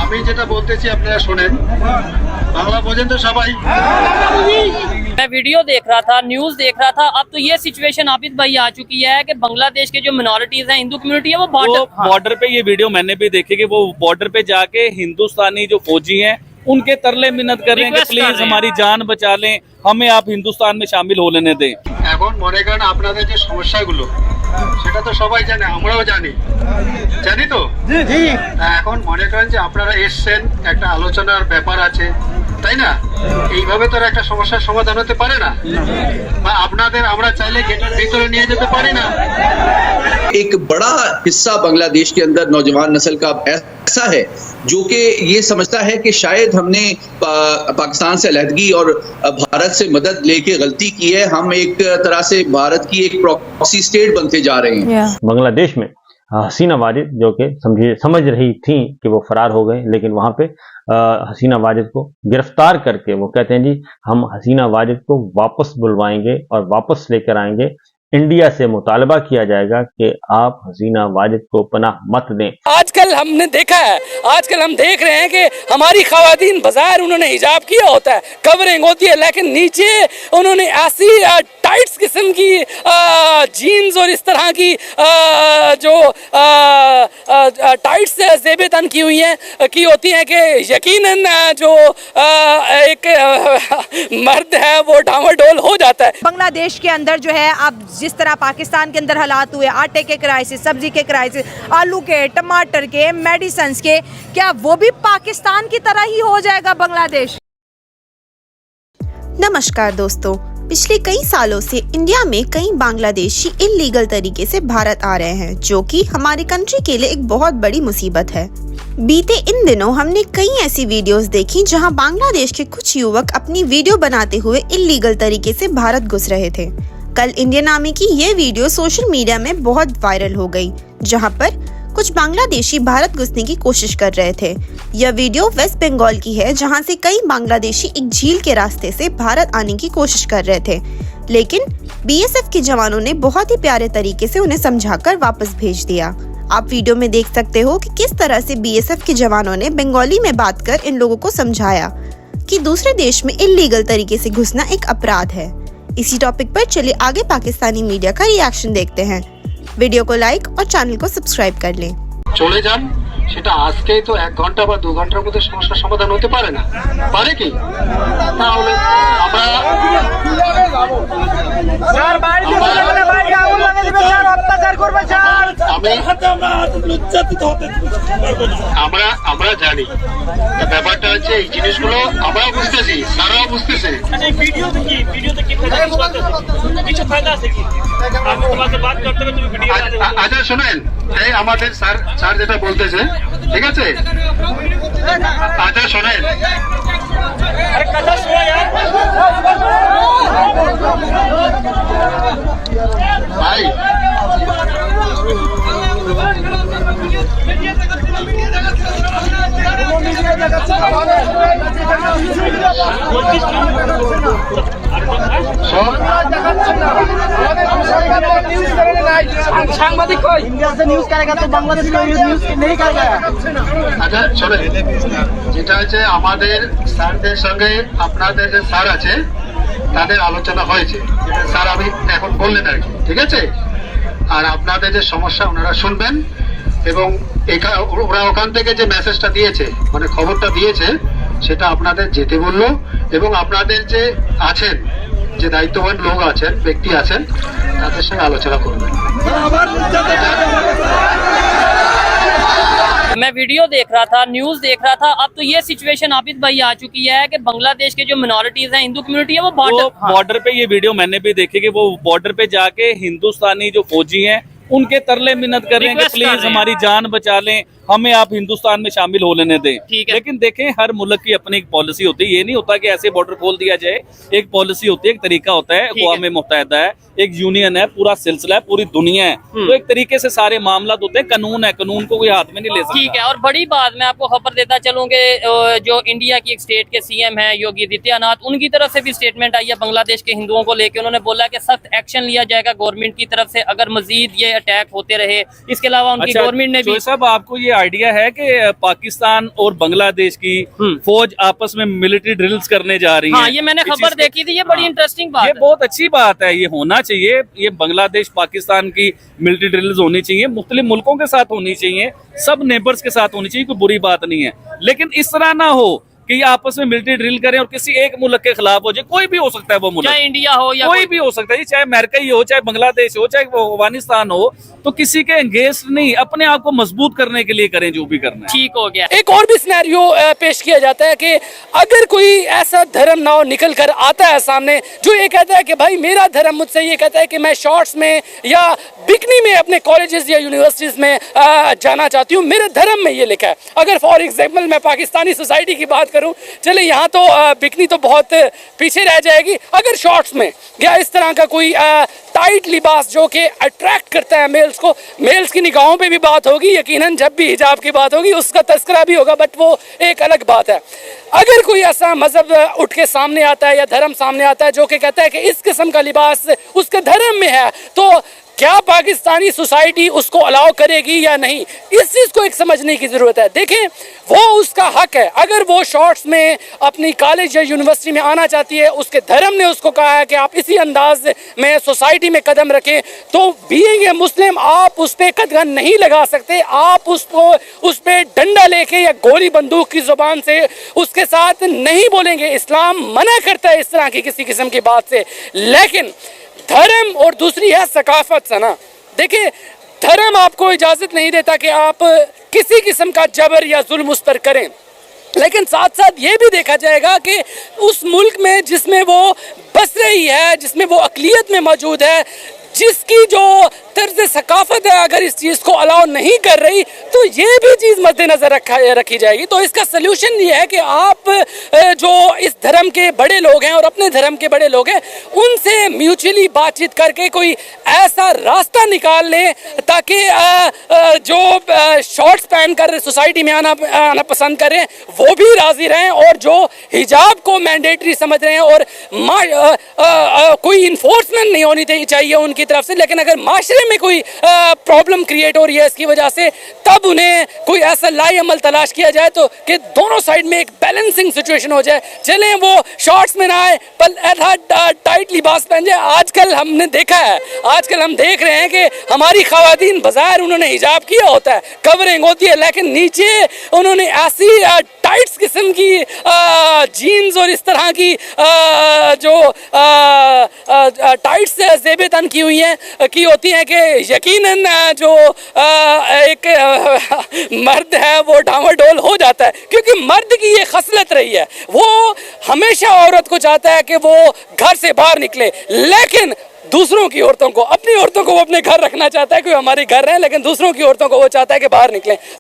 আমি যেটা বলতেছি আপনারা শুনেন, বাংলা বোঝেন তো সবাই। मैं वीडियो देख रहा था, न्यूज देख रहा था। अब तो ये सिचुएशन आबिद भाई आ चुकी है कि बांग्लादेश के जो मिनॉरिटीज हैं, हिंदू कम्युनिटी है, वो बॉर्डर पे ये वीडियो मैंने भी देखी कि वो बॉर्डर पे जाके हिंदुस्तानी जो फौजी हैं उनके तरले मिन्नत कर रहे हैं कि प्लीज हमारी जान बचा लें, हमें आप हिंदुस्तान में शामिल हो लेने दें। এখন মনে করেন আপনাদের যে সমস্যাগুলো সেটা তো সবাই জানে, আমরাও জানি তো। এখন মনে করেন যে আপনারা এসছেন, একটা আলোচনার ব্যাপার আছে, তাই না? এইভাবে তো একটা সমস্যার সমাধান হতে পারে না, বা আপনাদের আমরা চাইলে গেটের ভিতরে নিয়ে যেতে পারি না। एक बड़ा हिस्सा बांग्लादेश के अंदर नौजवान नस्ल का ऐसा है जो कि ये समझता है कि शायद हमने पाकिस्तान से अलहदगी और भारत से मदद लेके गलती की है, हम एक तरह से भारत की एक प्रॉक्सी स्टेट बनते जा रहे हैं। बांग्लादेश में हसीना वाजिद जो कि समझ रही थी कि वो फरार हो गए, लेकिन वहां पे हसीना वाजिद को गिरफ्तार करके वो कहते हैं जी हम हसीना वाजिद को वापस बुलवाएंगे और वापस लेकर आएंगे। इंडिया से मुतालबा किया जाएगा कि आप हसीना वाजिद को पनाह मत दें। आजकल हमने देखा है, आजकल हम देख रहे हैं कि हमारी खवातीन बाजार उन्होंने हिजाब किया होता है, कवरिंग होती है, लेकिन नीचे उन्होंने ऐसी टाइट्स किस्म की जीन्स और इस तरह की जो टाइट्स ज़ेबे तन की हुई हैं की होती हैं कि यकीनन जो एक मर्द है वो डामाडोल हो जाता है। बांग्लादेश के अंदर जो है अब जिस तरह पाकिस्तान के अंदर हालात हुए, आटे के क्राइसिस, सब्जी के क्राइसिस, आलू के, टमाटर के, मेडिसिन्स के, क्या वो भी पाकिस्तान की तरह ही हो जाएगा बांग्लादेश? नमस्कार दोस्तों, पिछले कई सालों से इंडिया में कई बांग्लादेशी इल्लीगल तरीके से भारत आ रहे हैं, जो कि हमारी कंट्री के लिए एक बहुत बड़ी मुसीबत है। बीते इन दिनों हमने कई ऐसी वीडियोस देखी जहां बांग्लादेश के कुछ युवक अपनी वीडियो बनाते हुए इल्लीगल तरीके से भारत घुस रहे थे। कल इंडियन आर्मी की ये वीडियो सोशल मीडिया में बहुत वायरल हो गई, जहां पर कुछ बांग्लादेशी भारत घुसने की कोशिश कर रहे थे। यह वीडियो वेस्ट बंगाल की है, जहां से कई बांग्लादेशी एक झील के रास्ते से भारत आने की कोशिश कर रहे थे, लेकिन बीएसएफ के जवानों ने बहुत ही प्यारे तरीके से उन्हें समझाकर वापस भेज दिया। आप वीडियो में देख सकते हो कि किस तरह से बीएसएफ के जवानों ने बंगाली में बात कर इन लोगों को समझाया कि दूसरे देश में इल्लीगल तरीके से घुसना एक अपराध है। इसी टॉपिक पर चलिए आगे पाकिस्तानी मीडिया का रिएक्शन देखते हैं। वीडियो को लाइक और चैनल को सब्सक्राइब कर लें। চলে যান, সেটা আজকেই তো 1 ঘন্টা বা 2 ঘন্টার মধ্যে সমস্যার সমাধান হতে পারে না, পারে কি? তাহলে আমরা আমরা জানি ব্যাপারটা হচ্ছে এই জিনিসগুলো আমরাও বুঝতেছি, তারাও বুঝতেছে। আচ্ছা শোনেন, এই আমাদের স্যার যেটা বলতেছে, ঠিক আছে? আচ্ছা শোনেন, ভাই সাংবাদিক কই इंडिया से न्यूज करेगा तो बांग्लादेश का न्यूज नहीं करेगा। আচ্ছা শোনেন, যেটা হচ্ছে আমাদের স্যারদের সঙ্গে আপনাদের যে স্যার আছে তাদের আলোচনা হয়েছে, স্যার আমি এখন বললেন আর কি, ঠিক আছে? আর আপনাদের যে সমস্যা ওনারা শুনবেন, এবং ওরা ওখান থেকে যে মেসেজটা দিয়েছে, মানে খবরটা দিয়েছে, সেটা আপনাদের যেতে বললো, এবং আপনাদের যে আছেন, যে দায়িত্ববান লোক আছেন, ব্যক্তি আছেন, তাদের সঙ্গে আলোচনা করবেন। मैं वीडियो देख रहा था, न्यूज देख रहा था। अब तो ये सिचुएशन आबिद भाई आ चुकी है कि बांग्लादेश के जो मिनॉरिटीज हैं, हिंदू कम्युनिटी है, वो बॉर्डर पे ये वीडियो मैंने भी देखी कि वो बॉर्डर पे जाके हिंदुस्तानी जो फौजी हैं उनके तरले मिन्नत कर रहे हैं कि प्लीज हमारी जान बचा लें, हमें आप हिंदुस्तान में शामिल हो लेने दें। ठीक है। लेकिन देखें, हर मुल्क की अपनी एक पॉलिसी होती है। ये नहीं होता कि ऐसे बॉर्डर खोल दिया जाए। एक पॉलिसी होती है, एक तरीका होता है। अक़वाम मुत्तहिदा है, एक यूनियन है, पूरा सिलसिला है, पूरी दुनिया है। तो एक तरीके से सारे मामला होते हैं। कानून है, कानून को कोई हाथ में नहीं ले सकता। ठीक है। और बड़ी बात मैं आपको खबर देता चलूं कि जो इंडिया की एक स्टेट के सीएम है योगी आदित्यनाथ, उनकी तरफ से भी स्टेटमेंट आई है बांग्लादेश के हिंदुओं को लेकर। उन्होंने बोला कि सख्त एक्शन लिया जाएगा गवर्नमेंट की तरफ से अगर मजीद ये अटैक होते रहे। इसके अलावा उनकी गवर्नमेंट ने भी साहब, आपको ये आइडिया है कि पाकिस्तान और बांग्लादेश की फौज आपस में मिलिट्री ड्रिल्स करने जा रही है? हाँ, ये मैंने खबर देखी थी। ये बड़ी इंटरेस्टिंग बात ये है। बहुत अच्छी बात है, ये होना चाहिए। ये बांग्लादेश पाकिस्तान की मिलिट्री ड्रिल्स होनी चाहिए, मुख्तलिफ मुल्कों के साथ होनी चाहिए, सब नेबर्स के साथ होनी चाहिए, कोई बुरी बात नहीं है। लेकिन इस तरह ना हो कि ये आपस में मिलिट्री ड्रिल करें और किसी एक मुल्क के खिलाफ हो जाए। कोई भी हो सकता है वो मुल्क, चाहे इंडिया हो या कोई भी हो सकता है, चाहे अमेरिका ही हो, चाहे बांग्लादेश हो, चाहे अफगानिस्तान हो। तो किसी के एंगेस्ट नहीं, अपने आप को मजबूत करने के लिए करें जो भी करना है। ठीक हो गया। एक और भी सिनेरियो पेश किया जाता है कि अगर कोई ऐसा धर्म नाव निकल कर आता है सामने जो ये कहता है कि भाई मेरा धर्म मुझसे ये कहता है कि मैं शॉर्ट्स में या बिकनी में अपने कॉलेजेस या यूनिवर्सिटीज में जाना चाहती हूँ, मेरे धर्म में ये लिखा है। अगर फॉर एग्जाम्पल मैं पाकिस्तानी सोसाइटी की बात करूँ, चले यहाँ तो बिकनी तो बहुत पीछे रह जाएगी, अगर शॉर्ट्स में या इस तरह का कोई टाइट लिबास जो कि अट्रैक्ट करता है मेल्स को, मेल्स की निगाहों पे भी बात होगी, यकीनन जब भी हिजाब की बात होगी उसका तस्करा भी होगा, बट वो एक अलग बात है। अगर कोई ऐसा मजहब उठ के सामने आता है या धर्म सामने आता है जो कि कहता है कि इस किस्म का लिबास उसके धर्म में है, तो क्या पाकिस्तानी सोसाइटी उसको अलाउ करेगी या नहीं, इस चीज़ को एक समझने की ज़रूरत है। देखें, वो उसका हक है। अगर वो शॉर्ट्स में अपनी कॉलेज या यूनिवर्सिटी में आना चाहती है, उसके धर्म ने उसको कहा है कि आप इसी अंदाज में सोसाइटी में कदम रखें, तो बीइंग ए मुस्लिम आप उस पर कदम नहीं लगा सकते। आप उस पर डंडा लेके या गोली बंदूक की ज़ुबान से उसके साथ नहीं बोलेंगे। इस्लाम मना करता है इस तरह की किसी किस्म की बात से। लेकिन धर्म और दूसरी है सकाफत सना। देखिए, धर्म आपको इजाज़त नहीं देता कि आप किसी किस्म का जबर या जुल्म उस पर करें, लेकिन साथ साथ ये भी देखा जाएगा कि उस मुल्क में जिसमें वो बस रही है, जिसमें वो अक़लियत में मौजूद है, जिसकी जो तर्ज सकाफत है अगर इस चीज़ को अलाउ नहीं कर रही, तो ये भी चीज़ मद्देनज़र रखी जाएगी। तो इसका सल्यूशन ये है कि आप जो इस धर्म के बड़े लोग हैं और अपने धर्म के बड़े लोग हैं, उनसे म्यूचुअली बातचीत करके कोई ऐसा रास्ता निकाल लें ताकि जो शॉर्ट्स पहन कर सोसाइटी में आना पसंद करें वो भी राज़ी रहें, और जो हिजाब को मैंडेटरी समझ रहे हैं और कोई इन्फोर्समेंट नहीं होनी चाहिए उनकी तरफ से, लेकिन अगर माशरे में कोई प्रॉब्लम क्रिएट हो रही है इसकी वजह से, तब उन्हें कोई ऐसा लाई अमल तलाश किया जाए तो कि दोनों साइड में एक बैलेंसिंग सिचुएशन हो जाए। चलें वो शॉर्ट्स में ना आए पर ऐसा टाइट लिबास पहन जाए। आजकल हमने देखा है, आजकल हम देख रहे हैं कि हमारी खवातीन बाजार उन्होंने हिजाब किया होता है, कवरिंग होती है, लेकिन नीचे उन्होंने ऐसी टाइट्स किस्म की जीन्स और इस तरह की जो टाइट्स ज़ेबे तन की हुई हैं की होती हैं कि यकीनन जो एक मर्द है वो डामाडोल हो जाता है, क्योंकि मर्द की ये खसलत रही है, वो हमेशा औरत को चाहता है कि वो घर से बाहर निकले, लेकिन दूसरों की औरतों को, अपनी औरतों को वो अपने घर रखना चाहता है कि हमारे घर रहें, लेकिन दूसरों की औरतों को वो चाहता है कि बाहर निकलें।